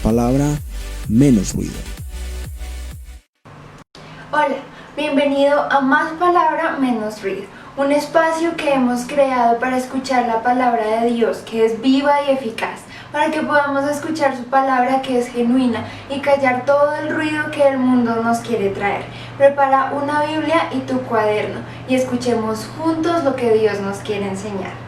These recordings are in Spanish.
palabra, menos ruido. Hola, bienvenido a Más Palabra, Menos Ruido, un espacio que hemos creado para escuchar la palabra de Dios, que es viva y eficaz, para que podamos escuchar su palabra que es genuina y callar todo el ruido que el mundo nos quiere traer. Prepara una Biblia y tu cuaderno y escuchemos juntos lo que Dios nos quiere enseñar.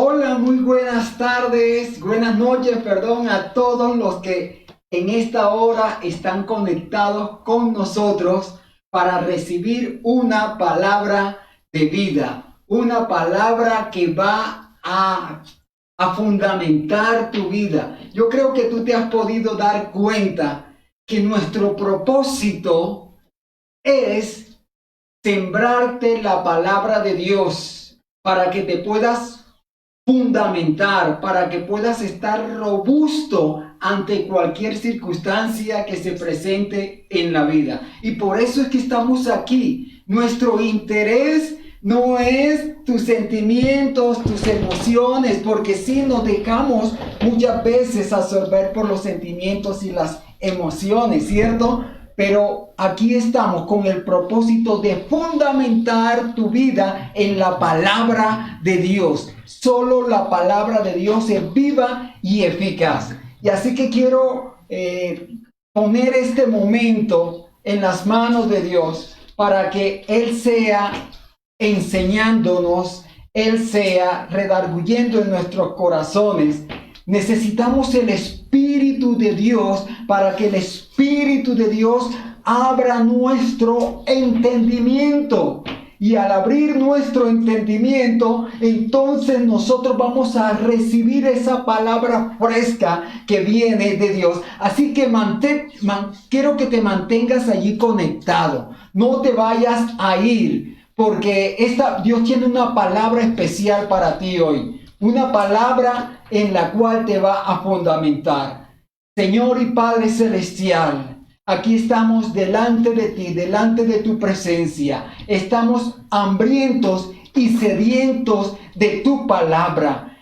Hola, muy buenas tardes, buenas noches, a todos los que en esta hora están conectados con nosotros para recibir una palabra de vida, una palabra que va a fundamentar tu vida. Yo creo que tú te has podido dar cuenta que nuestro propósito es sembrarte la palabra de Dios para que te puedas fundamentar, para que puedas estar robusto ante cualquier circunstancia que se presente en la vida. Y por eso es que estamos aquí. Nuestro interés no es tus sentimientos, tus emociones, porque sí nos dejamos muchas veces absorber por los sentimientos y las emociones, ¿cierto? Pero aquí estamos con el propósito de fundamentar tu vida en la palabra de Dios. Solo la palabra de Dios es viva y eficaz. Y así que quiero poner este momento en las manos de Dios para que Él sea enseñándonos, Él sea redarguyendo en nuestros corazones. Necesitamos el Espíritu de Dios para que el Espíritu de Dios abra nuestro entendimiento. Y al abrir nuestro entendimiento, entonces nosotros vamos a recibir esa palabra fresca que viene de Dios. Así que quiero que te mantengas allí conectado. No te vayas a ir, porque Dios tiene una palabra especial para ti hoy. Una palabra en la cual te va a fundamentar. Señor y Padre Celestial, aquí estamos delante de ti, delante de tu presencia. Estamos hambrientos y sedientos de tu palabra.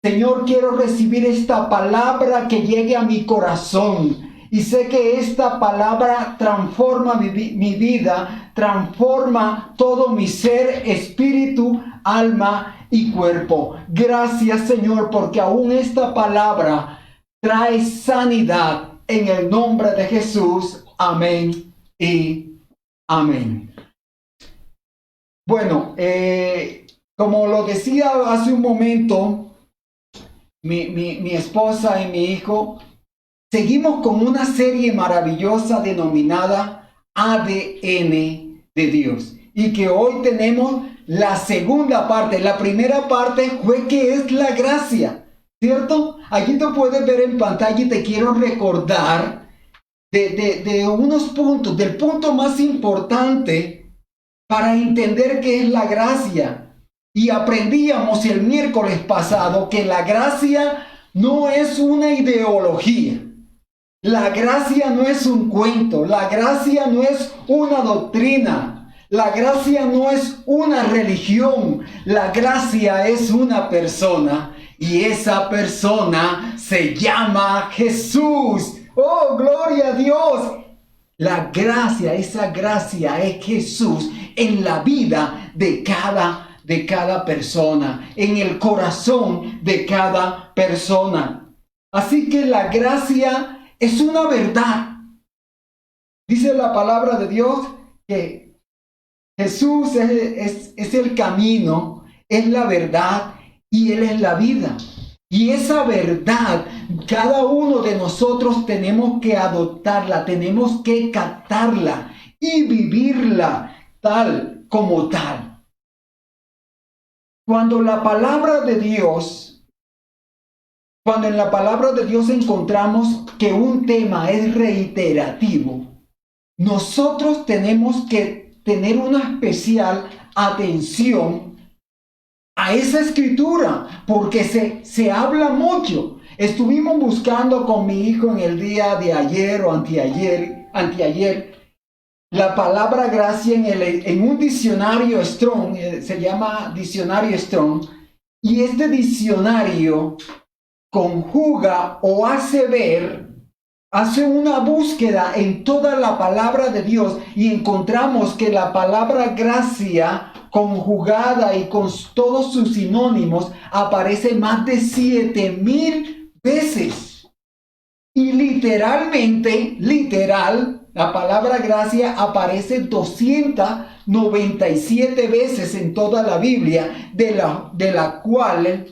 Señor, quiero recibir esta palabra que llegue a mi corazón. Y sé que esta palabra transforma mi vida, transforma todo mi ser, espíritu, alma y cuerpo. Gracias, Señor, porque aún esta palabra trae sanidad en el nombre de Jesús. Amén y amén. Bueno, como lo decía hace un momento, mi esposa y mi hijo, seguimos con una serie maravillosa denominada ADN de Dios. Y que hoy tenemos la segunda parte. La primera parte fue que es la gracia, ¿cierto? Aquí tú puedes ver en pantalla y te quiero recordar de unos puntos, del punto más importante para entender qué es la gracia. Y aprendíamos el miércoles pasado que la gracia no es una ideología. La gracia no es un cuento, la gracia no es una doctrina, la gracia no es una religión, la gracia es una persona y esa persona se llama Jesús. ¡Oh, gloria a Dios! La gracia, esa gracia es Jesús en la vida de cada persona, en el corazón de cada persona. Así que la gracia es una verdad. Dice la palabra de Dios que Jesús es el camino, es la verdad y Él es la vida. Y esa verdad, cada uno de nosotros tenemos que adoptarla, tenemos que captarla y vivirla tal como tal. Cuando en la palabra de Dios encontramos que un tema es reiterativo, nosotros tenemos que tener una especial atención a esa escritura, porque se habla mucho. Estuvimos buscando con mi hijo en el día de ayer o anteayer, la palabra gracia en un diccionario Strong, se llama diccionario Strong, y este diccionario conjuga o hace una búsqueda en toda la palabra de Dios y encontramos que la palabra gracia conjugada y con todos sus sinónimos aparece más de 7,000 veces. Y literalmente, la palabra gracia aparece 297 veces en toda la Biblia, de la cual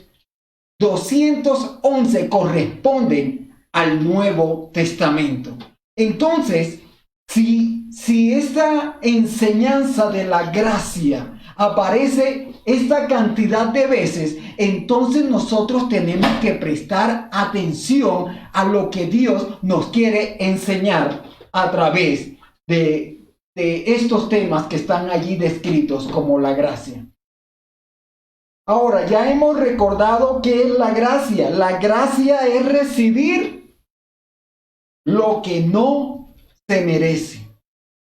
211 corresponden al Nuevo Testamento. Entonces, si esta enseñanza de la gracia aparece esta cantidad de veces, entonces nosotros tenemos que prestar atención a lo que Dios nos quiere enseñar a través de estos temas que están allí descritos como la gracia. Ahora, ya hemos recordado qué es la gracia. La gracia es recibir lo que no se merece.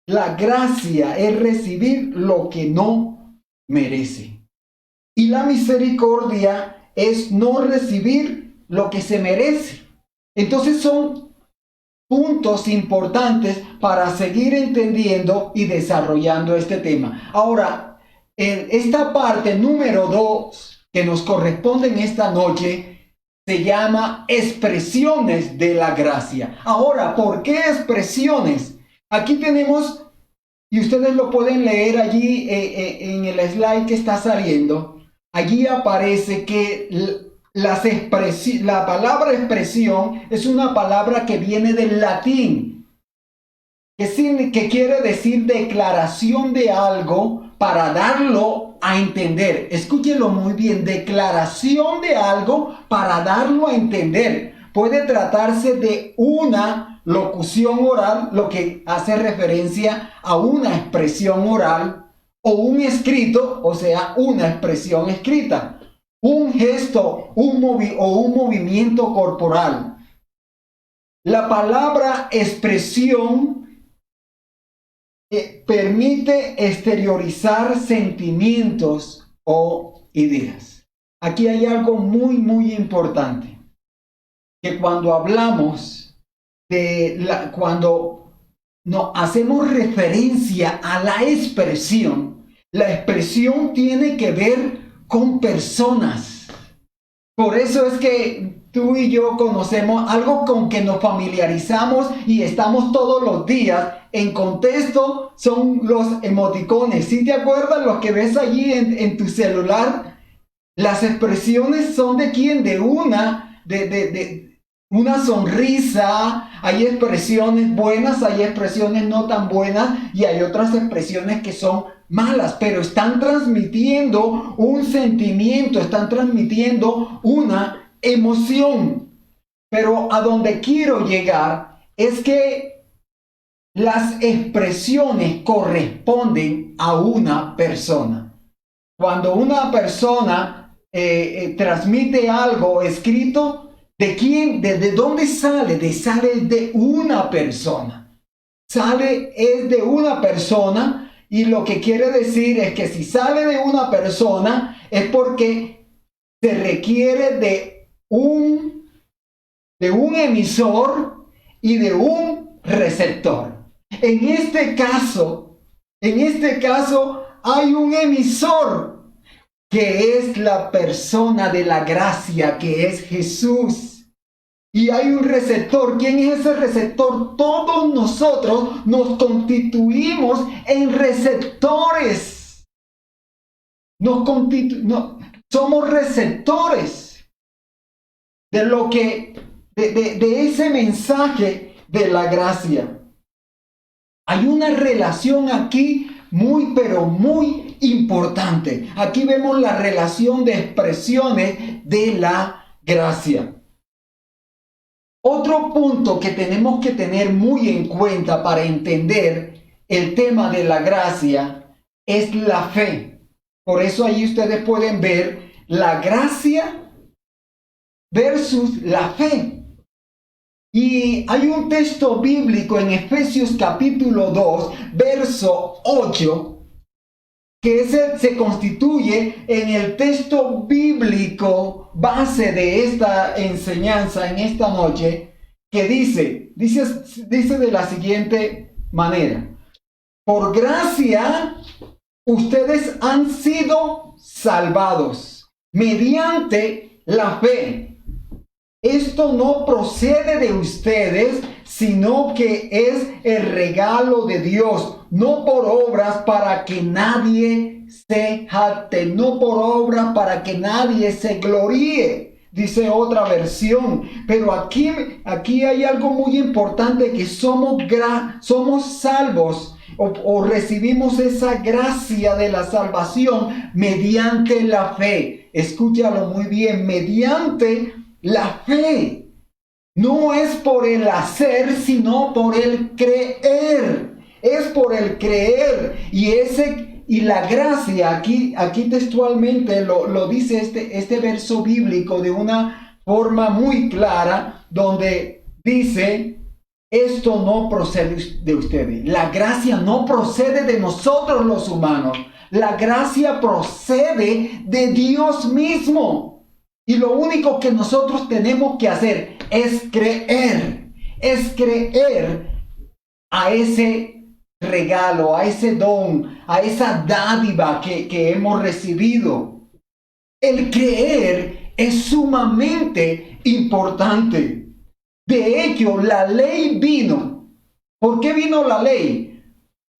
La gracia es recibir lo que no merece. Y la misericordia es no recibir lo que se merece. Entonces son puntos importantes para seguir entendiendo y desarrollando este tema. Ahora, esta parte número 2 que nos corresponde en esta noche se llama expresiones de la gracia. Ahora, ¿por qué expresiones? Aquí tenemos, y ustedes lo pueden leer allí en el slide que está saliendo. Allí aparece que la palabra expresión es una palabra que viene del latín, que quiere decir declaración de algo para darlo a entender. Escúchelo muy bien, declaración de algo para darlo a entender. Puede tratarse de una locución oral, lo que hace referencia a una expresión oral, o un escrito, o sea, una expresión escrita, un gesto, o un movimiento corporal. La palabra expresión permite exteriorizar sentimientos o ideas. Aquí hay algo muy, muy importante, que cuando hablamos cuando no hacemos referencia a la expresión tiene que ver con personas. Por eso es que tú y yo conocemos algo con que nos familiarizamos y estamos todos los días en contexto, son los emoticones. ¿Sí te acuerdas los que ves allí en tu celular? Las expresiones son de quién, de una sonrisa. Hay expresiones buenas, hay expresiones no tan buenas y hay otras expresiones que son malas, pero están transmitiendo un sentimiento, están transmitiendo una emoción. Pero a donde quiero llegar es que las expresiones corresponden a una persona. Cuando una persona transmite algo escrito, ¿de quién? ¿De dónde sale? Sale de una persona. Es de una persona, y lo que quiere decir es que si sale de una persona es porque se requiere de un emisor y de un receptor. En este caso hay un emisor que es la persona de la gracia, que es Jesús. Y hay un receptor. ¿Quién es ese receptor? Todos nosotros nos constituimos en receptores. Somos receptores de ese mensaje de la gracia. Hay una relación aquí muy, pero muy importante. Aquí vemos la relación de expresiones de la gracia. Otro punto que tenemos que tener muy en cuenta para entender el tema de la gracia es la fe. Por eso ahí ustedes pueden ver la gracia versus la fe. Y hay un texto bíblico en Efesios capítulo 2, verso 8, que ese se constituye en el texto bíblico base de esta enseñanza en esta noche, que dice de la siguiente manera: por gracia ustedes han sido salvados mediante la fe. Esto no procede de ustedes, sino que es el regalo de Dios, no por obras para que nadie se jacte, no por obras para que nadie se gloríe, dice otra versión. Pero aquí hay algo muy importante, que somos salvos o recibimos esa gracia de la salvación mediante la fe. Escúchalo muy bien, mediante la fe. No es por el hacer, sino por el creer. Es por el creer. Y la gracia, aquí textualmente lo dice este verso bíblico de una forma muy clara, donde dice: esto no procede de ustedes. La gracia no procede de nosotros los humanos. La gracia procede de Dios mismo. Y lo único que nosotros tenemos que hacer es creer a ese regalo, a ese don, a esa dádiva que hemos recibido. El creer es sumamente importante. De hecho, la ley vino. ¿Por qué vino la ley?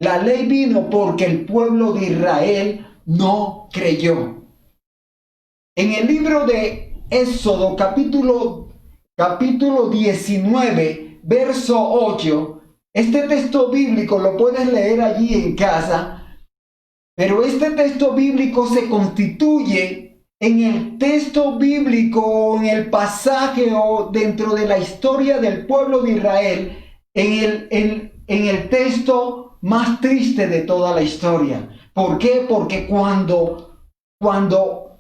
La ley vino porque el pueblo de Israel no creyó. En el libro de Éxodo, capítulo 19, verso 8, este texto bíblico lo puedes leer allí en casa, pero este texto bíblico se constituye en el texto bíblico, en el pasaje o dentro de la historia del pueblo de Israel, en el texto más triste de toda la historia. ¿Por qué? Porque cuando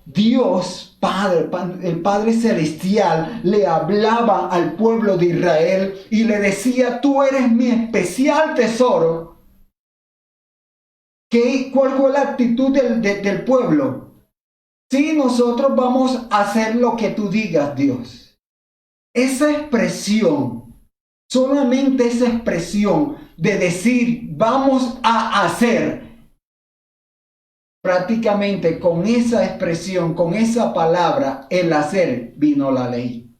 Dios Padre, el Padre Celestial, le hablaba al pueblo de Israel y le decía: tú eres mi especial tesoro. ¿Cuál fue la actitud del pueblo? Sí, nosotros vamos a hacer lo que tú digas, Dios. Esa expresión, solamente esa expresión de decir vamos a hacer, prácticamente con esa expresión, con esa palabra, el hacer, vino la ley.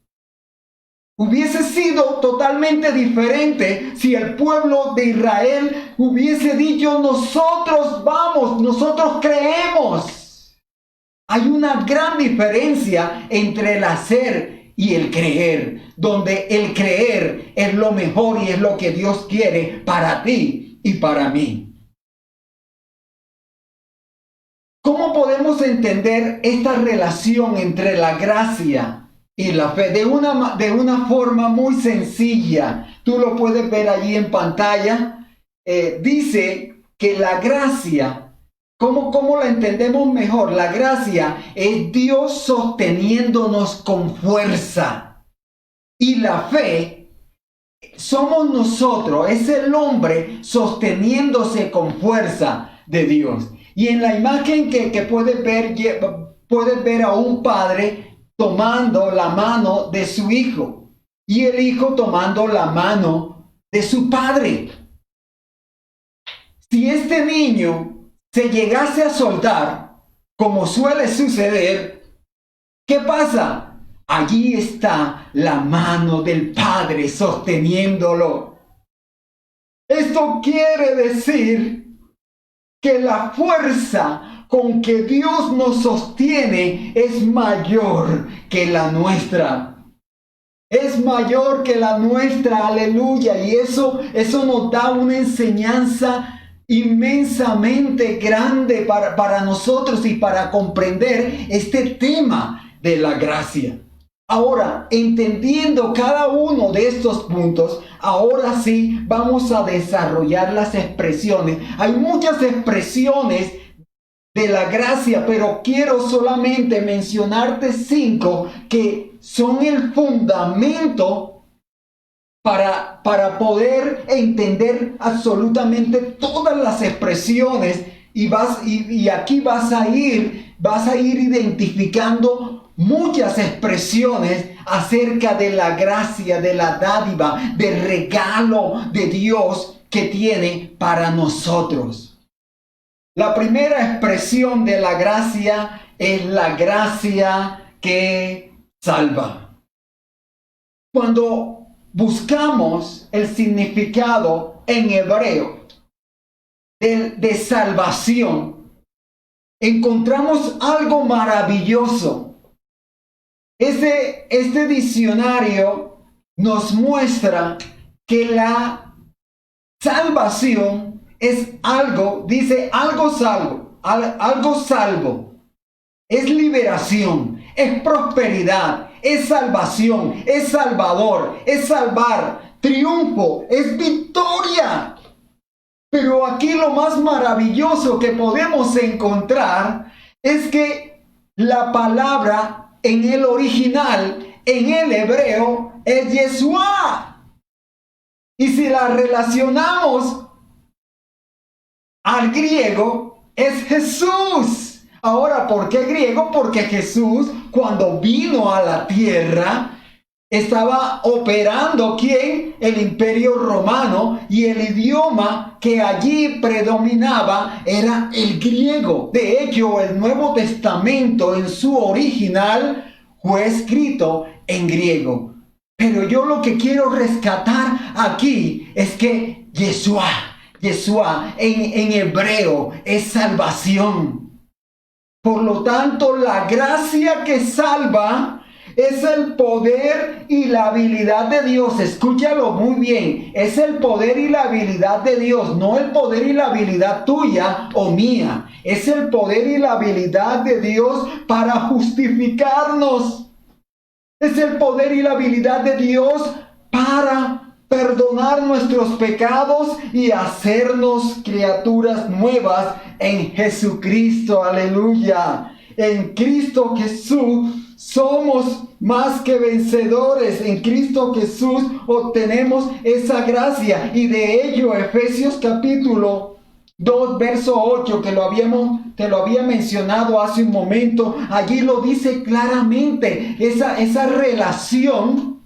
Hubiese sido totalmente diferente si el pueblo de Israel hubiese dicho: nosotros vamos, nosotros creemos. Hay una gran diferencia entre el hacer y el creer, donde el creer es lo mejor y es lo que Dios quiere para ti y para mí. ¿Cómo podemos entender esta relación entre la gracia y la fe? De una forma muy sencilla. Tú lo puedes ver allí en pantalla. Dice que la gracia, ¿cómo la entendemos mejor? La gracia es Dios sosteniéndonos con fuerza. Y la fe somos nosotros, es el hombre sosteniéndose con fuerza de Dios. Y en la imagen que puedes ver a un padre tomando la mano de su hijo y el hijo tomando la mano de su padre. Si este niño se llegase a soltar, como suele suceder, ¿qué pasa? Allí está la mano del padre sosteniéndolo. Esto quiere decir que la fuerza con que Dios nos sostiene es mayor que la nuestra. Es mayor que la nuestra, aleluya. Y eso nos da una enseñanza inmensamente grande para nosotros y para comprender este tema de la gracia. Ahora, entendiendo cada uno de estos puntos, ahora sí vamos a desarrollar las expresiones. Hay muchas expresiones de la gracia, pero quiero solamente mencionarte 5 que son el fundamento para poder entender absolutamente todas las expresiones y aquí vas a ir identificando muchas expresiones acerca de la gracia, de la dádiva, del regalo de Dios que tiene para nosotros. La primera expresión de la gracia es la gracia que salva. Cuando buscamos el significado en hebreo de salvación, encontramos algo maravilloso. Este diccionario nos muestra que la salvación es algo, dice algo salvo, es liberación, es prosperidad, es salvación, es salvador, es salvar, triunfo, es victoria. Pero aquí lo más maravilloso que podemos encontrar es que la palabra en el original, en el hebreo, es Yeshua. Y si la relacionamos al griego, es Jesús. Ahora, ¿por qué griego? Porque Jesús, cuando vino a la tierra, estaba operando, ¿quién? El Imperio Romano, y el idioma que allí predominaba era el griego. De hecho, el Nuevo Testamento en su original fue escrito en griego. Pero yo lo que quiero rescatar aquí es que Yeshua en hebreo es salvación. Por lo tanto, la gracia que salva es el poder y la habilidad de Dios. Escúchalo muy bien. Es el poder y la habilidad de Dios, no el poder y la habilidad tuya o mía. Es el poder y la habilidad de Dios para justificarnos. Es el poder y la habilidad de Dios para perdonar nuestros pecados y hacernos criaturas nuevas en Jesucristo. Aleluya. En Cristo Jesús somos más que vencedores. En Cristo Jesús obtenemos esa gracia. Y de ello Efesios capítulo 2, verso 8, que te lo había mencionado hace un momento, allí lo dice claramente, esa relación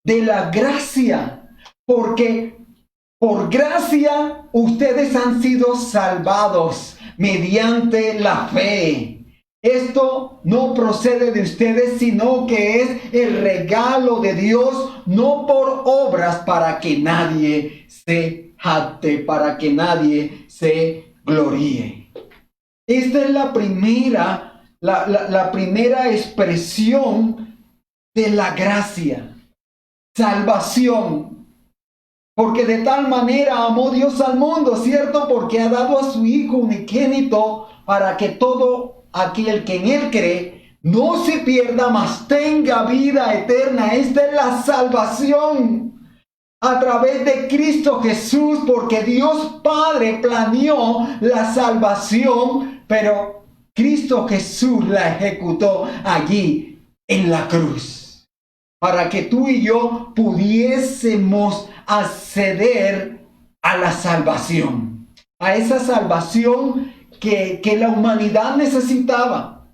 de la gracia, porque por gracia ustedes han sido salvados mediante la fe. Esto no procede de ustedes, sino que es el regalo de Dios, no por obras para que nadie se jacte, para que nadie se gloríe. Esta es la primera expresión de la gracia. Salvación, porque de tal manera amó Dios al mundo, ¿cierto? Porque ha dado a su Hijo unigénito para que todo aquel que en Él cree no se pierda, mas tenga vida eterna. Esta es la salvación a través de Cristo Jesús, porque Dios Padre planeó la salvación, pero Cristo Jesús la ejecutó allí en la cruz, para que tú y yo pudiésemos acceder a la salvación, a esa salvación que la humanidad necesitaba.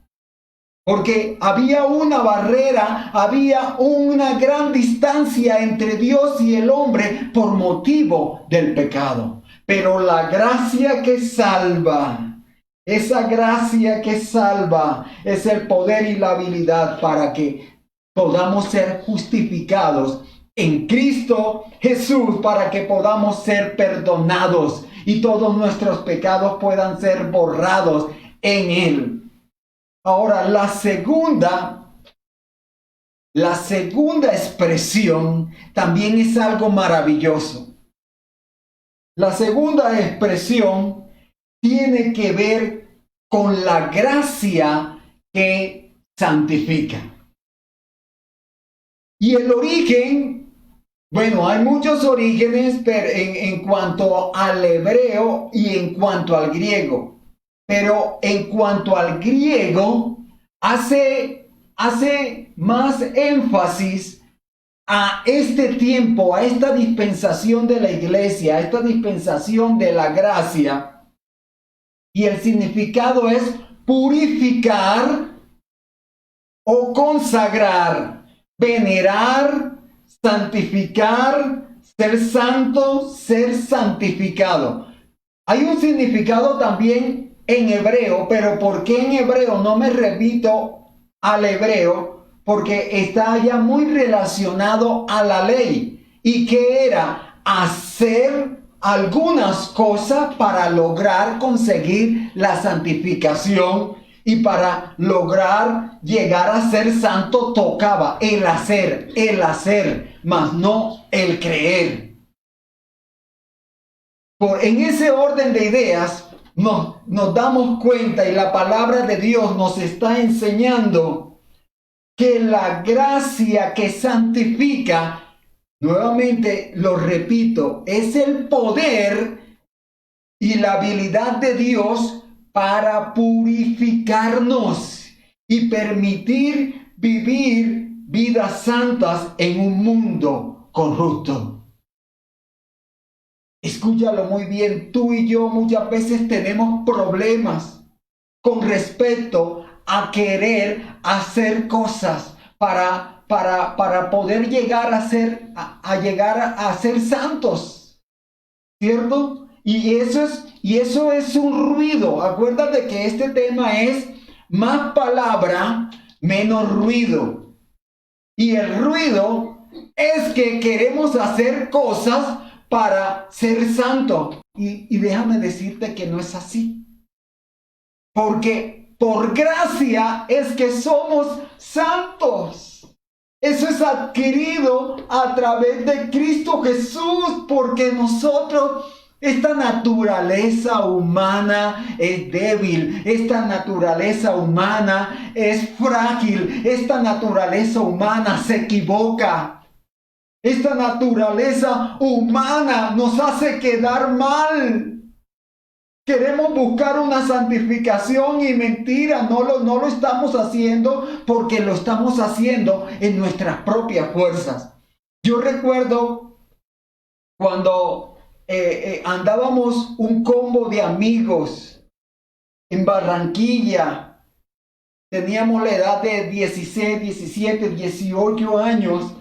Porque había una barrera, había una gran distancia entre Dios y el hombre por motivo del pecado. Pero la gracia que salva, esa gracia que salva, es el poder y la habilidad para que podamos ser justificados en Cristo Jesús, para que podamos ser perdonados y todos nuestros pecados puedan ser borrados en Él. Ahora, la segunda expresión también es algo maravilloso. La segunda expresión tiene que ver con la gracia que santifica. Y el origen, bueno, hay muchos orígenes en cuanto al hebreo y en cuanto al griego. pero en cuanto al griego, hace más énfasis a este tiempo, a esta dispensación de la iglesia, a esta dispensación de la gracia. Y el significado es purificar o consagrar, venerar, santificar, ser santo, ser santificado. Hay un significado también en hebreo, pero ¿por qué en hebreo? No me remito al hebreo, porque está ya muy relacionado a la ley. ¿Y qué era? Hacer algunas cosas para lograr conseguir la santificación. Y para lograr llegar a ser santo tocaba el hacer, mas no el creer. En ese orden de ideas nos damos cuenta, y la palabra de Dios nos está enseñando que la gracia que santifica, nuevamente lo repito, es el poder y la habilidad de Dios para purificarnos y permitir vivir vidas santas en un mundo corrupto. Escúchalo muy bien, tú y yo muchas veces tenemos problemas con respecto a querer hacer cosas para poder llegar a ser santos, ¿cierto? Y eso es un ruido. Acuérdate que este tema es más palabra, menos ruido. Y el ruido es que queremos hacer cosas para ser santo. Y déjame decirte que no es así. Porque por gracia es que somos santos. Eso es adquirido a través de Cristo Jesús, porque nosotros, esta naturaleza humana es débil, esta naturaleza humana es frágil, esta naturaleza humana se equivoca, esta naturaleza humana nos hace quedar mal. Queremos buscar una santificación y mentira, no lo estamos haciendo porque lo estamos haciendo en nuestras propias fuerzas. Yo recuerdo cuando andábamos un combo de amigos en Barranquilla. Teníamos la edad de 16, 17, 18 años.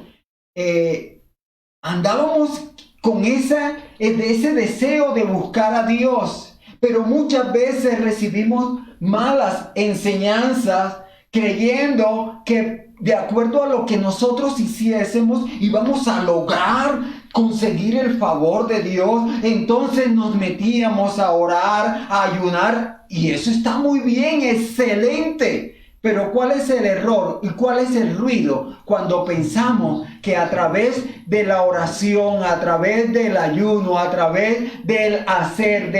Andábamos con ese deseo de buscar a Dios, pero muchas veces recibimos malas enseñanzas creyendo que de acuerdo a lo que nosotros hiciésemos íbamos a lograr conseguir el favor de Dios. Entonces nos metíamos a orar, a ayunar, y eso está muy bien, excelente. Pero ¿cuál es el error y cuál es el ruido cuando pensamos que a través de la oración, a través del ayuno, a través del hacer,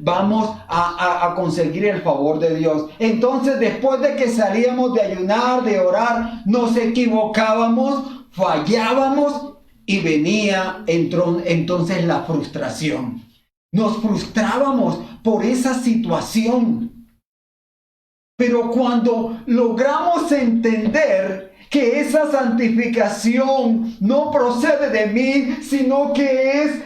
vamos a conseguir el favor de Dios? Entonces, después de que salíamos de ayunar, de orar, nos equivocábamos, fallábamos y venía entonces la frustración. Nos frustrábamos por esa situación. Pero cuando logramos entender que esa santificación no procede de mí, sino que es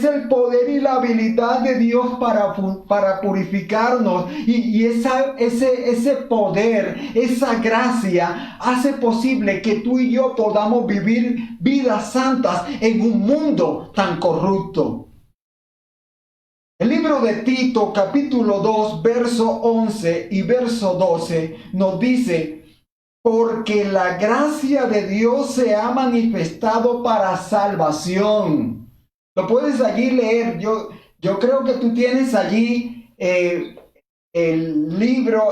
el poder y la habilidad de Dios para purificarnos, y ese poder, esa gracia hace posible que tú y yo podamos vivir vidas santas en un mundo tan corrupto. El libro de Tito, capítulo 2, verso 11 y verso 12, nos dice: porque la gracia de Dios se ha manifestado para salvación. Lo puedes allí leer. Yo creo que tú tienes allí el libro,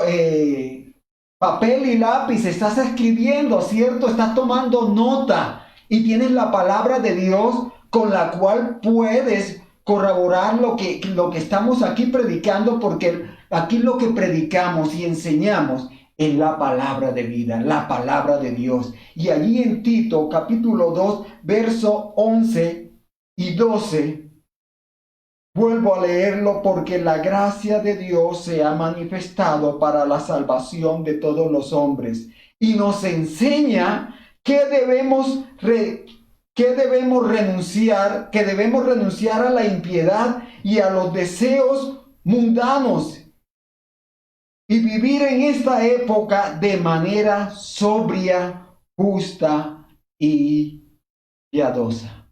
papel y lápiz. Estás escribiendo, ¿cierto? Estás tomando nota y tienes la palabra de Dios con la cual puedes corroborar lo que estamos aquí predicando, porque aquí lo que predicamos y enseñamos es la palabra de vida, la palabra de Dios. Y allí en Tito, capítulo 2, verso 11 y 12, Vuelvo a leerlo: porque la gracia de Dios se ha manifestado para la salvación de todos los hombres, y nos enseña que debemos renunciar a la impiedad y a los deseos mundanos y vivir en esta época de manera sobria, justa y piadosa.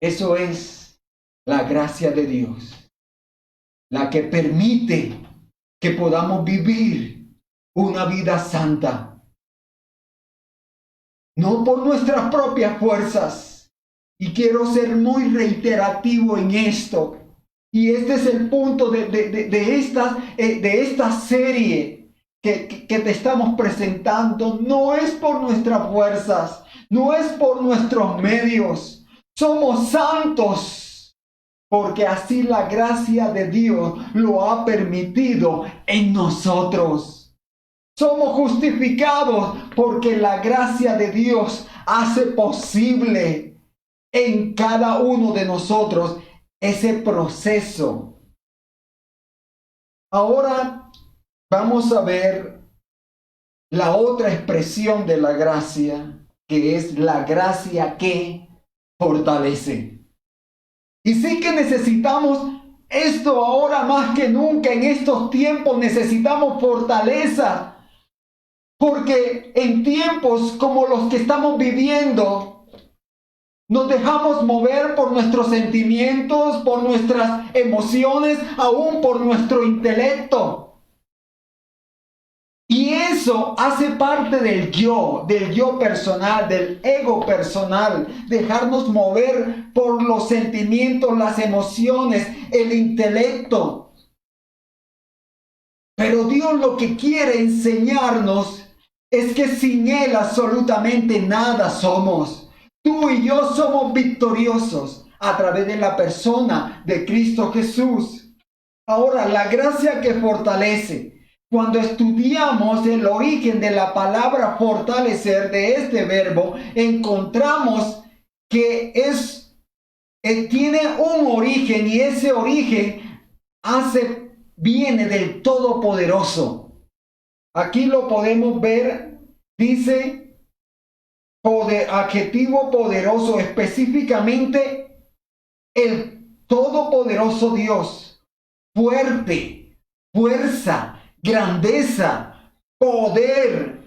Eso es la gracia de Dios, la que permite que podamos vivir una vida santa, no por nuestras propias fuerzas. Y quiero ser muy reiterativo en esto. Y este es el punto de esta serie que te estamos presentando. No es por nuestras fuerzas, no es por nuestros medios. Somos santos porque así la gracia de Dios lo ha permitido en nosotros. Somos justificados porque la gracia de Dios hace posible en cada uno de nosotros ese proceso. Ahora vamos a ver la otra expresión de la gracia, que es la gracia que fortalece. Y sí que necesitamos esto ahora más que nunca. En estos tiempos necesitamos fortaleza, porque en tiempos como los que estamos viviendo, nos dejamos mover por nuestros sentimientos, por nuestras emociones, aún por nuestro intelecto. Y eso hace parte del yo personal, del ego personal. Dejarnos mover por los sentimientos, las emociones, el intelecto. Pero Dios lo que quiere enseñarnos es que sin Él absolutamente nada somos. Tú y yo somos victoriosos a través de la persona de Cristo Jesús. Ahora, la gracia que fortalece. Cuando estudiamos el origen de la palabra fortalecer, de este verbo, encontramos que tiene un origen, y ese origen viene del Todopoderoso. Aquí lo podemos ver, dice adjetivo poderoso, específicamente el todopoderoso Dios, fuerte, fuerza, grandeza, poder,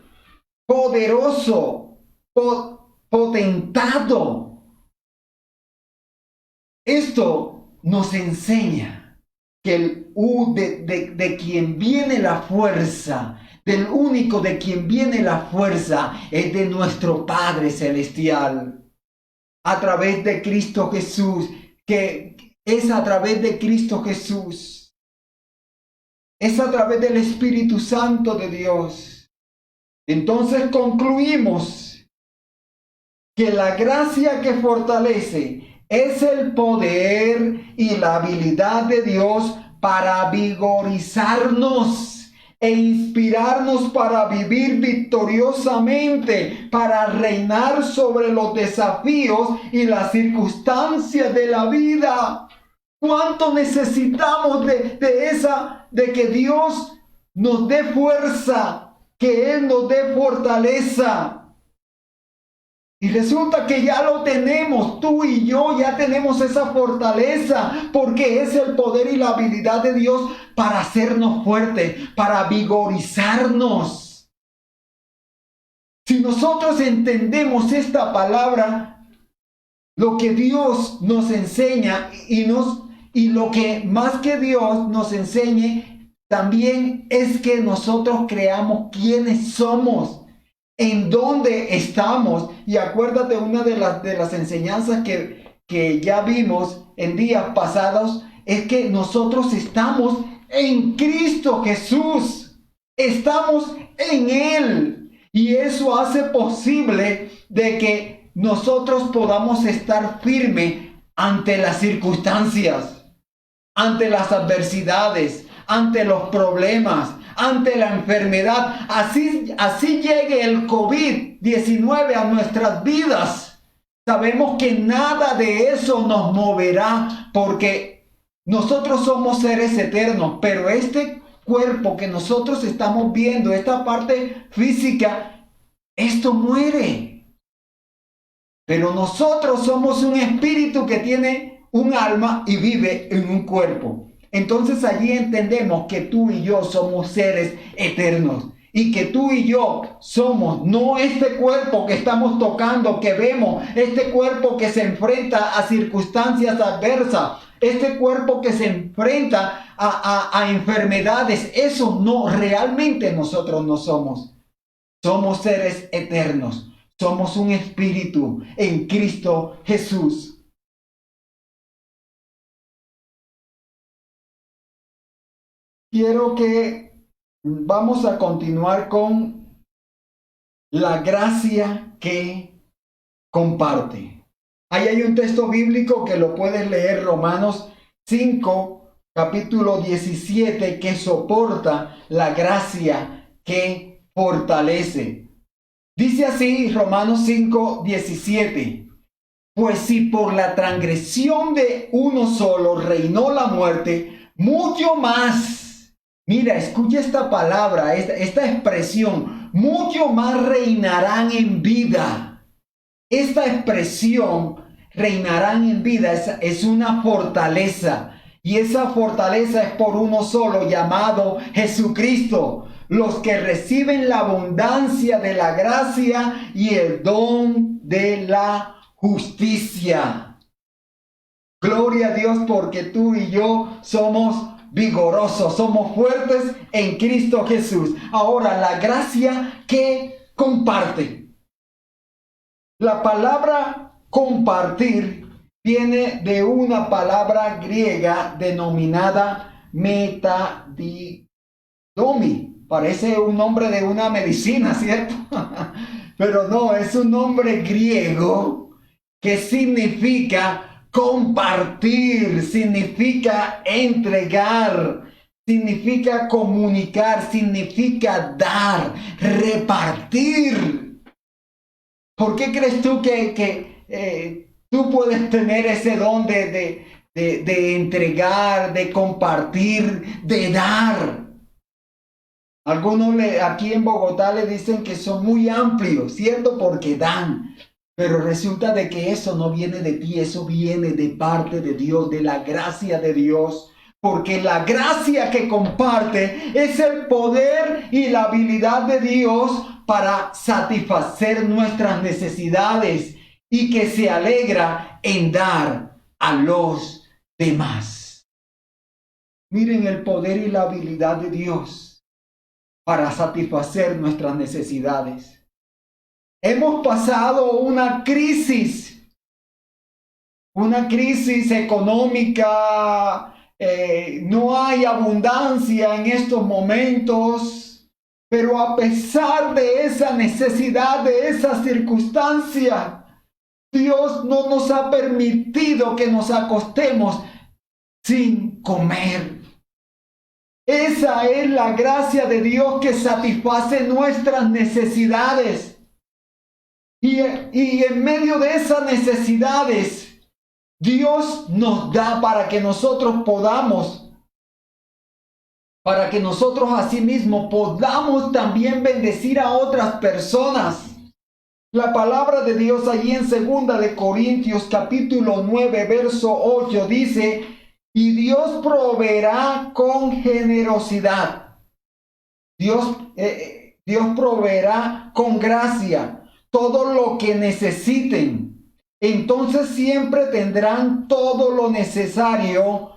poderoso, potentado. Esto nos enseña que de quien viene la fuerza, del único de quien viene la fuerza, es de nuestro Padre Celestial, a través de Cristo Jesús, que es a través de Cristo Jesús, es a través del Espíritu Santo de Dios. Entonces concluimos que la gracia que fortalece es el poder y la habilidad de Dios para vigorizarnos e inspirarnos para vivir victoriosamente, para reinar sobre los desafíos y las circunstancias de la vida. ¿Cuánto necesitamos de que Dios nos dé fuerza, que Él nos dé fortaleza? Y resulta que ya lo tenemos, tú y yo ya tenemos esa fortaleza, porque es el poder y la habilidad de Dios para hacernos fuertes, para vigorizarnos. Si nosotros entendemos esta palabra, lo que Dios nos enseña y lo que más que Dios nos enseñe también es que nosotros creamos quiénes somos, en dónde estamos. Y acuérdate, una de las enseñanzas que ya vimos en días pasados es que nosotros estamos en Cristo Jesús, estamos en Él, y eso hace posible de que nosotros podamos estar firmes ante las circunstancias, ante las adversidades, ante los problemas, ante la enfermedad. Así llegue el COVID-19 a nuestras vidas, Sabemos que nada de eso nos moverá porque nosotros somos seres eternos, pero este cuerpo que nosotros estamos viendo, esta parte física, esto muere. Pero nosotros somos un espíritu que tiene un alma y vive en un cuerpo. Entonces allí entendemos que tú y yo somos seres eternos. Y que tú y yo somos, no este cuerpo que estamos tocando, que vemos, este cuerpo que se enfrenta a circunstancias adversas, este cuerpo que se enfrenta a enfermedades. Eso no, realmente nosotros no somos. Somos seres eternos. Somos un espíritu en Cristo Jesús. Quiero que vamos a continuar con la gracia que comparte. Ahí hay un texto bíblico que lo puedes leer, Romanos 5, capítulo 17, que soporta la gracia que fortalece. Dice así Romanos 5, 17. Pues si por la transgresión de uno solo reinó la muerte, mucho más. Mira, escucha esta palabra, esta expresión. Mucho más reinarán en vida. Esta expresión, reinarán en vida, es una fortaleza. Y esa fortaleza es por uno solo, llamado Jesucristo. Los que reciben la abundancia de la gracia y el don de la justicia. Gloria a Dios, porque tú y yo somos vigorosos, somos fuertes en Cristo Jesús. Ahora, la gracia que comparte. La palabra compartir viene de una palabra griega denominada metadidomi. Parece un nombre de una medicina, ¿cierto? Pero no, es un nombre griego que significa compartir, significa entregar, significa comunicar, significa dar, repartir. ¿Por qué crees tú que tú puedes tener ese don de entregar, de compartir, de dar? Algunos aquí en Bogotá le dicen que son muy amplios, ¿cierto? Porque dan. Pero resulta de que eso no viene de ti, eso viene de parte de Dios, de la gracia de Dios. Porque la gracia que comparte es el poder y la habilidad de Dios para satisfacer nuestras necesidades y que se alegra en dar a los demás. Miren el poder y la habilidad de Dios para satisfacer nuestras necesidades. Hemos pasado una crisis económica, no hay abundancia en estos momentos, pero a pesar de esa necesidad, de esa circunstancia, Dios no nos ha permitido que nos acostemos sin comer. Esa es la gracia de Dios que satisface nuestras necesidades. Y en medio de esas necesidades, Dios nos da para que nosotros asimismo podamos también bendecir a otras personas. La palabra de Dios allí en 2 de Corintios capítulo 9, verso 8 dice: y Dios proveerá con generosidad. Dios proveerá con gracia todo lo que necesiten. Entonces siempre tendrán todo lo necesario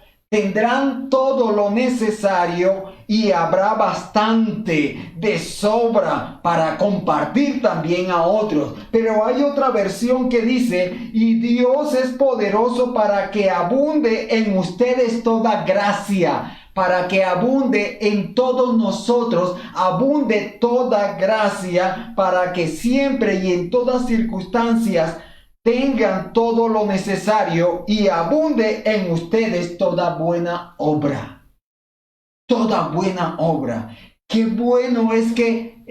y habrá bastante de sobra para compartir también a otros. Pero hay otra versión que dice: y Dios es poderoso para que abunde en ustedes toda gracia, para que abunde en todos nosotros, abunde toda gracia, para que siempre y en todas circunstancias tengan todo lo necesario y abunde en ustedes toda buena obra. Toda buena obra. Qué bueno es que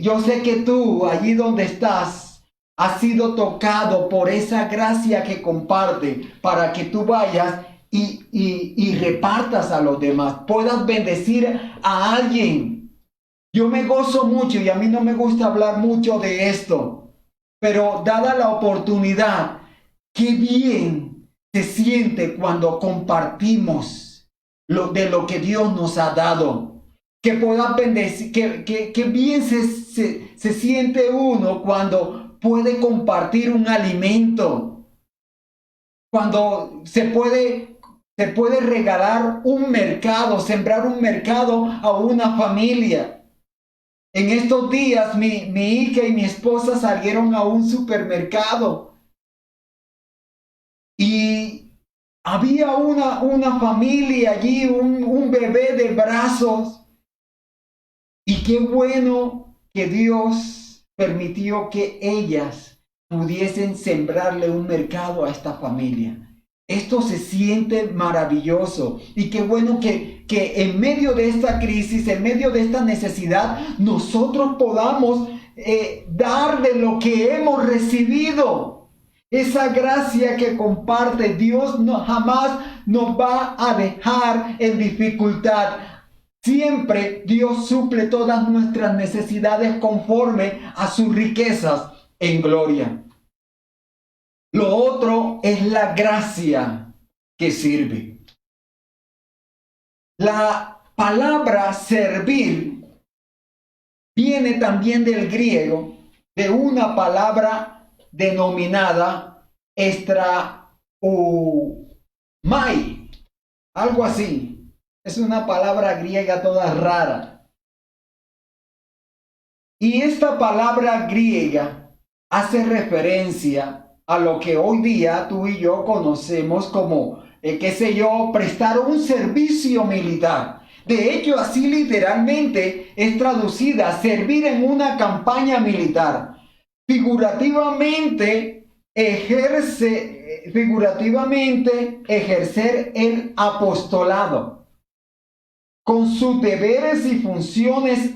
yo sé que tú, allí donde estás, has sido tocado por esa gracia que comparte para que tú vayas y repartas a los demás, puedas bendecir a alguien. Yo me gozo mucho y a mí no me gusta hablar mucho de esto, pero dada la oportunidad, qué bien se siente cuando compartimos de lo que Dios nos ha dado. Que pueda bendecir, que bien se siente uno cuando puede compartir un alimento, cuando se puede regalar un mercado, sembrar un mercado a una familia. En estos días mi hija y mi esposa salieron a un supermercado y había una familia allí, un bebé de brazos. Y qué bueno que Dios permitió que ellas pudiesen sembrarle un mercado a esta familia. Esto se siente maravilloso. Y qué bueno que en medio de esta crisis, en medio de esta necesidad, nosotros podamos dar de lo que hemos recibido. Esa gracia que comparte Dios jamás nos va a dejar en dificultad. Siempre Dios suple todas nuestras necesidades conforme a sus riquezas en gloria. Lo otro es la gracia que sirve. La palabra servir viene también del griego, de una palabra denominada estraumai, algo así. Es una palabra griega toda rara. Y esta palabra griega hace referencia a lo que hoy día tú y yo conocemos como, prestar un servicio militar. De hecho, así literalmente es traducida, servir en una campaña militar. Figurativamente, ejercer el apostolado, con sus deberes y funciones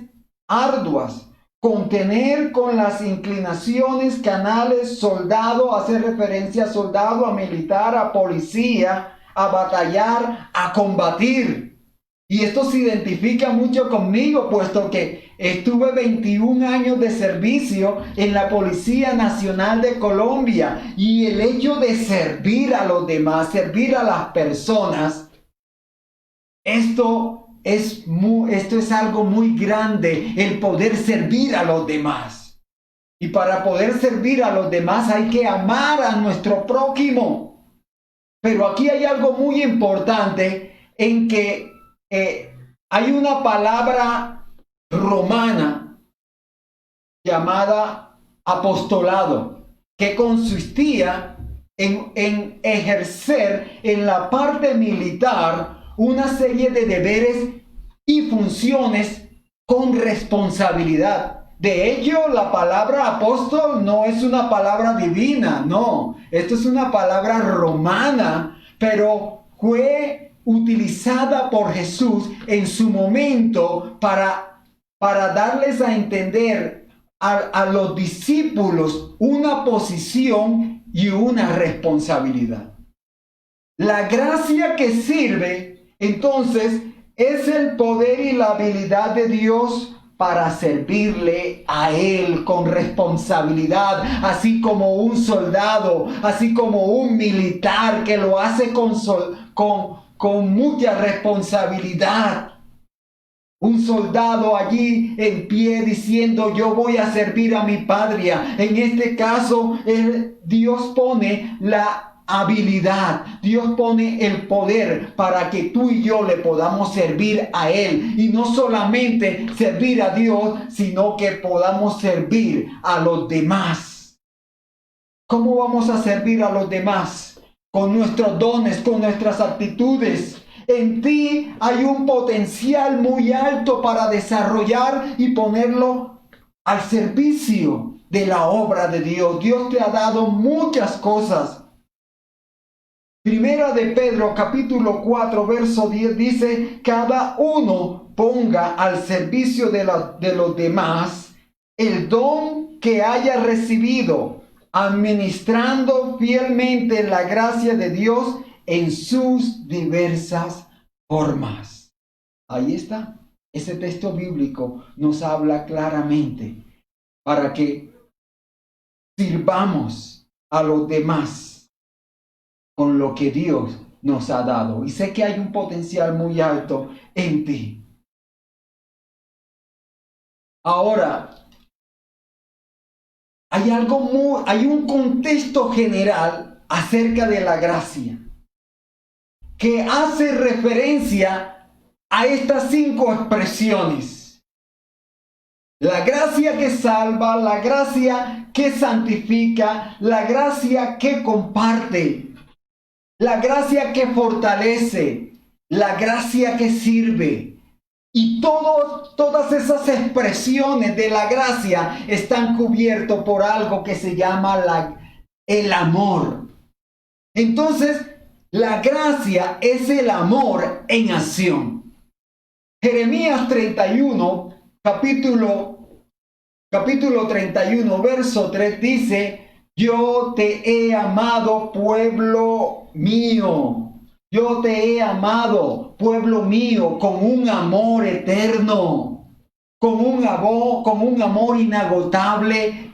arduas, contener con las inclinaciones, canales, soldado, hace referencia a soldado, a militar, a policía, a batallar, a combatir. Y esto se identifica mucho conmigo, puesto que estuve 21 años de servicio en la Policía Nacional de Colombia. Y el hecho de servir a los demás, servir a las personas, esto es algo muy grande, el poder servir a los demás. Y para poder servir a los demás hay que amar a nuestro prójimo. Pero aquí hay algo muy importante en que hay una palabra romana llamada apostolado, que consistía en ejercer en la parte militar una serie de deberes y funciones con responsabilidad. De hecho, la palabra apóstol no es una palabra divina, no. Esto es una palabra romana, pero fue utilizada por Jesús en su momento para darles a entender a los discípulos una posición y una responsabilidad. La gracia que sirve, entonces, es el poder y la habilidad de Dios para servirle a Él con responsabilidad, así como un soldado, así como un militar que lo hace con mucha responsabilidad. Un soldado allí en pie diciendo: yo voy a servir a mi patria. En este caso, Dios pone la habilidad, Dios pone el poder para que tú y yo le podamos servir a Él, y no solamente servir a Dios, sino que podamos servir a los demás. ¿Cómo vamos a servir a los demás? Con nuestros dones, con nuestras actitudes. En ti hay un potencial muy alto para desarrollar y ponerlo al servicio de la obra de Dios. Dios te ha dado muchas cosas. Primera de Pedro, capítulo 4, verso 10 dice: cada uno ponga al servicio de los demás el don que haya recibido administrando fielmente la gracia de Dios en sus diversas formas. Ahí está. Ese texto bíblico nos habla claramente para que sirvamos a los demás con lo que Dios nos ha dado. Y sé que hay un potencial muy alto en ti. Ahora, hay un contexto general acerca de la gracia que hace referencia a estas 5 expresiones. La gracia que salva, la gracia que santifica, la gracia que comparte, la gracia que fortalece, la gracia que sirve. Y todas esas expresiones de la gracia están cubiertas por algo que se llama el amor. Entonces, la gracia es el amor en acción. Jeremías 31, capítulo 31, verso 3 dice: yo te he amado, pueblo mío. Yo te he amado, pueblo mío, con un amor eterno, con un amor inagotable,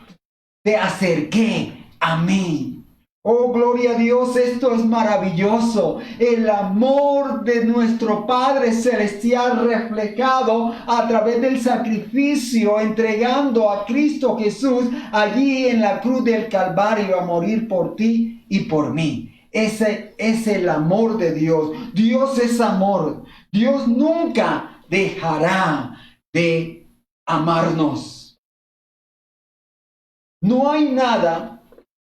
te acerqué a mí. Oh, gloria a Dios, esto es maravilloso. El amor de nuestro Padre Celestial reflejado a través del sacrificio, entregando a Cristo Jesús allí en la cruz del Calvario a morir por ti y por mí. Ese es el amor de Dios. Dios es amor. Dios nunca dejará de amarnos. No hay nada,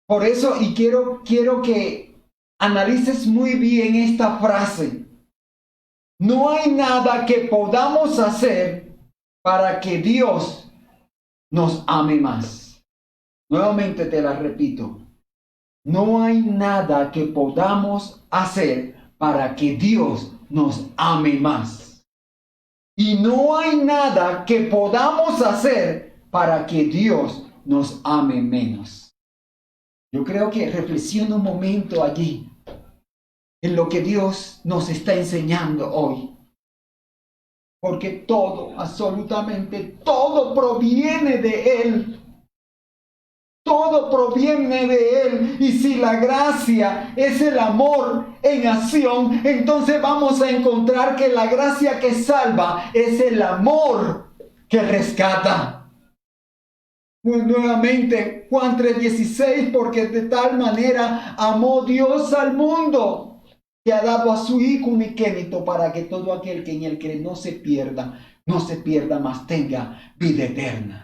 por eso, y quiero que analices muy bien esta frase. No hay nada que podamos hacer para que Dios nos ame más. Nuevamente te la repito. No hay nada que podamos hacer para que Dios nos ame más. Y no hay nada que podamos hacer para que Dios nos ame menos. Yo creo que reflexiona un momento allí en lo que Dios nos está enseñando hoy. Porque todo, absolutamente todo proviene de Él. Todo proviene de Él. Y si la gracia es el amor en acción, entonces vamos a encontrar que la gracia que salva es el amor que rescata. Pues nuevamente, Juan 3:16, porque de tal manera amó Dios al mundo, que ha dado a su Hijo unigénito, para que todo aquel que en Él cree no se pierda, mas tenga vida eterna.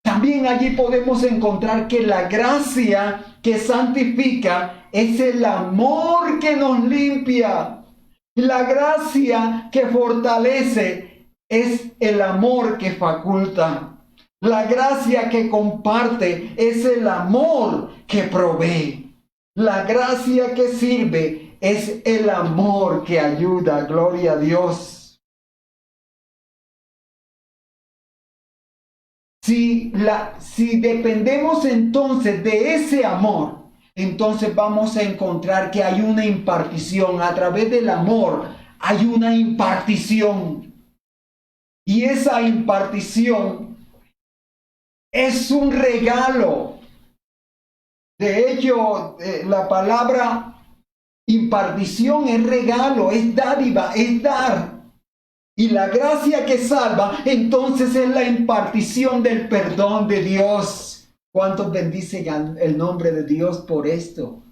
También allí podemos encontrar que la gracia que santifica es el amor que nos limpia. La gracia que fortalece es el amor que faculta. La gracia que comparte es el amor que provee. La gracia que sirve es el amor que ayuda. Gloria a Dios. Si dependemos entonces de ese amor, entonces vamos a encontrar que hay una impartición. A través del amor hay una impartición. Y esa impartición es un regalo. De hecho, la palabra impartición es regalo, es dádiva, es dar. Y la gracia que salva, entonces es la impartición del perdón de Dios. ¿Cuántos bendicen el nombre de Dios por esto?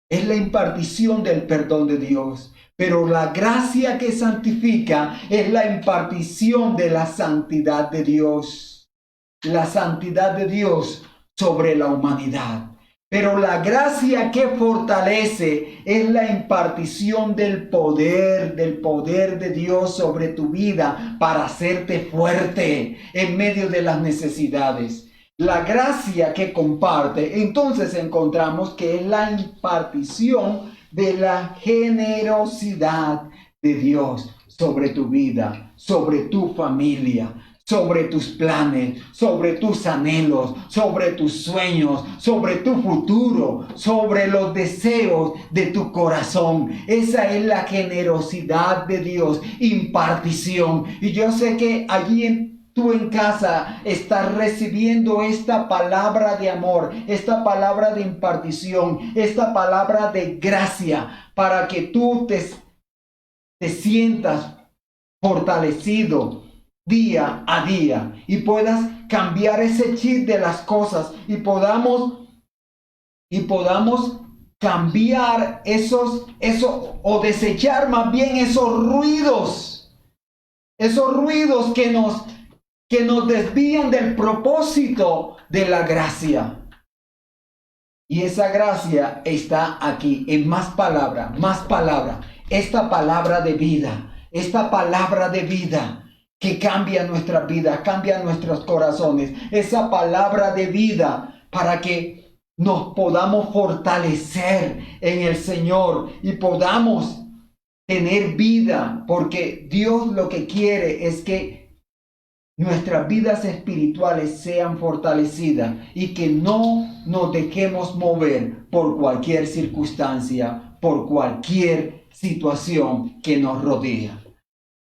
Es la impartición del perdón de Dios. Pero la gracia que santifica es la impartición de la santidad de Dios. La santidad de Dios sobre la humanidad. Pero la gracia que fortalece es la impartición del poder de Dios sobre tu vida para hacerte fuerte en medio de las necesidades. La gracia que comparte, entonces encontramos que es la impartición de la generosidad de Dios sobre tu vida, sobre tu familia, sobre tus planes, sobre tus anhelos, sobre tus sueños, sobre tu futuro, sobre los deseos de tu corazón. Esa es la generosidad de Dios, impartición. Y yo sé que allí tú en casa estás recibiendo esta palabra de amor, esta palabra de impartición, esta palabra de gracia, para que tú te sientas fortalecido día a día y puedas cambiar ese chip de las cosas y podamos cambiar eso o desechar más bien esos ruidos que nos desvían del propósito de la gracia. Y esa gracia está aquí en más palabra, esta palabra de vida. Esta palabra de vida que cambia nuestra vida, cambia nuestros corazones. Esa palabra de vida para que nos podamos fortalecer en el Señor y podamos tener vida. Porque Dios lo que quiere es que nuestras vidas espirituales sean fortalecidas y que no nos dejemos mover por cualquier circunstancia, por cualquier situación que nos rodea.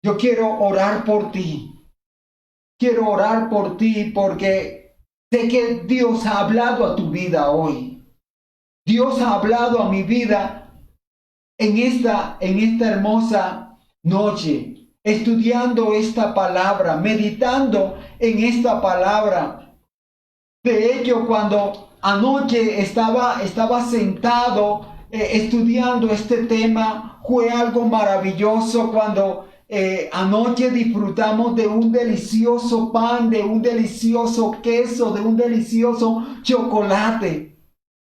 Yo quiero orar por ti. Quiero orar por ti porque sé que Dios ha hablado a tu vida hoy. Dios ha hablado a mi vida en esta hermosa noche, estudiando esta palabra, meditando en esta palabra. De hecho, cuando anoche estaba sentado estudiando este tema, fue algo maravilloso cuando anoche disfrutamos de un delicioso pan, de un delicioso queso, de un delicioso chocolate.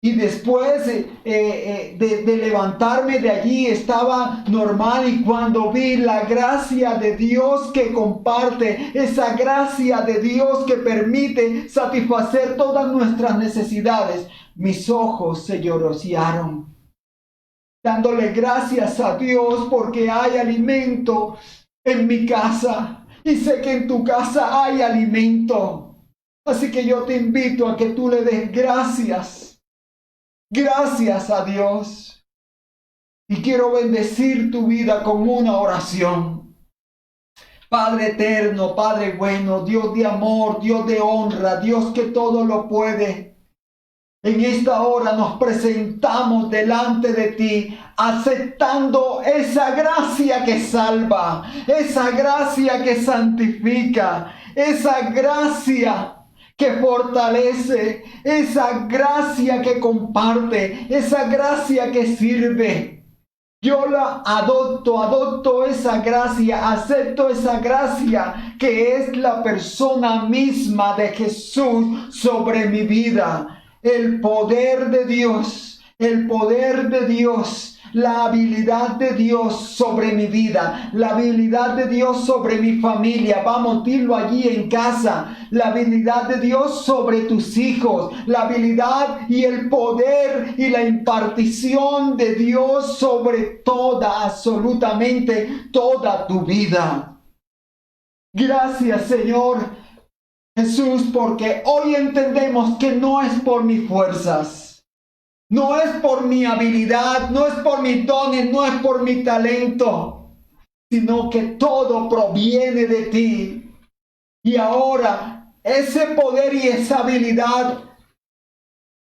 Y después de levantarme de allí estaba normal, y cuando vi la gracia de Dios que comparte, esa gracia de Dios que permite satisfacer todas nuestras necesidades, mis ojos se llorosearon, dándole gracias a Dios porque hay alimento en mi casa y sé que en tu casa hay alimento. Así que yo te invito a que tú le des gracias a Dios. Y quiero bendecir tu vida con una oración. Padre eterno, Padre bueno, Dios de amor, Dios de honra, Dios que todo lo puede. En esta hora nos presentamos delante de ti, aceptando esa gracia que salva, esa gracia que santifica, esa gracia que fortalece, esa gracia que comparte, esa gracia que sirve. Yo la adopto esa gracia, acepto esa gracia que es la persona misma de Jesús sobre mi vida. El poder de Dios, la habilidad de Dios sobre mi vida, la habilidad de Dios sobre mi familia. Vamos, dilo allí en casa. La habilidad de Dios sobre tus hijos, la habilidad y el poder y la impartición de Dios sobre toda, absolutamente toda tu vida. Gracias, Señor Jesús, porque hoy entendemos que no es por mis fuerzas, no es por mi habilidad, no es por mis dones, no es por mi talento, sino que todo proviene de ti. Y ahora ese poder y esa habilidad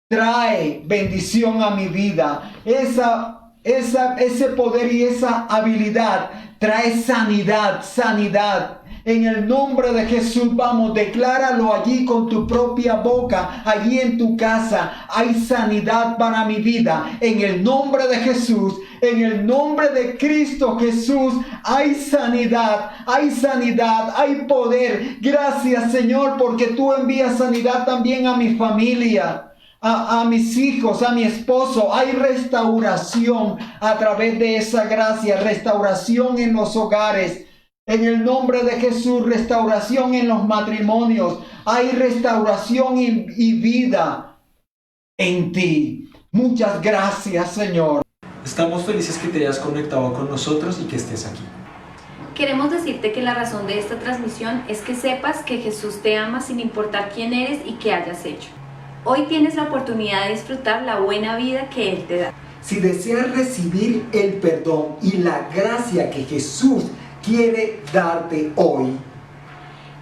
trae bendición a mi vida. Ese poder y esa habilidad trae sanidad. En el nombre de Jesús, vamos, decláralo allí con tu propia boca, allí en tu casa. Hay sanidad para mi vida. En el nombre de Jesús, en el nombre de Cristo Jesús, hay sanidad, hay poder. Gracias, Señor, porque tú envías sanidad también a mi familia, a mis hijos, a mi esposo. Hay restauración a través de esa gracia, restauración en los hogares. En el nombre de Jesús, restauración en los matrimonios. Hay restauración y vida en ti. Muchas gracias, Señor. Estamos felices que te hayas conectado con nosotros y que estés aquí. Queremos decirte que la razón de esta transmisión es que sepas que Jesús te ama sin importar quién eres y qué hayas hecho. Hoy tienes la oportunidad de disfrutar la buena vida que Él te da. Si deseas recibir el perdón y la gracia que Jesús quiere darte hoy,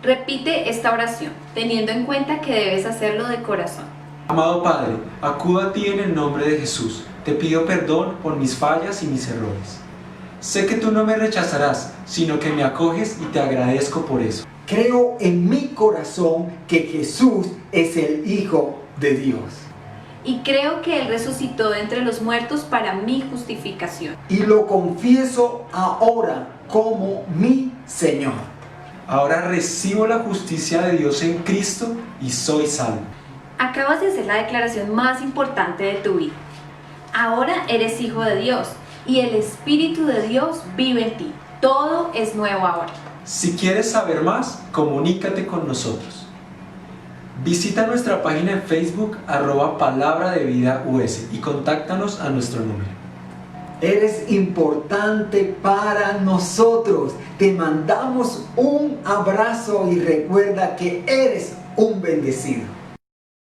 Repite esta oración, teniendo en cuenta que debes hacerlo de corazón. Amado Padre, acudo a ti en el nombre de Jesús. Te pido perdón por mis fallas y mis errores. Sé que tú no me rechazarás, sino que me acoges y te agradezco por eso. creo en mi corazón que Jesús es el Hijo de Dios. Y creo que Él resucitó de entre los muertos para mi justificación. Y lo confieso ahora como mi Señor. Ahora recibo la justicia de Dios en Cristo y soy salvo. Acabas de hacer la declaración más importante de tu vida. Ahora eres hijo de Dios y el Espíritu de Dios vive en ti. Todo es nuevo ahora. Si quieres saber más, comunícate con nosotros. Visita nuestra página en Facebook @Palabra de Vida US y contáctanos a nuestro número. Eres importante para nosotros. Te mandamos un abrazo y recuerda que eres un bendecido.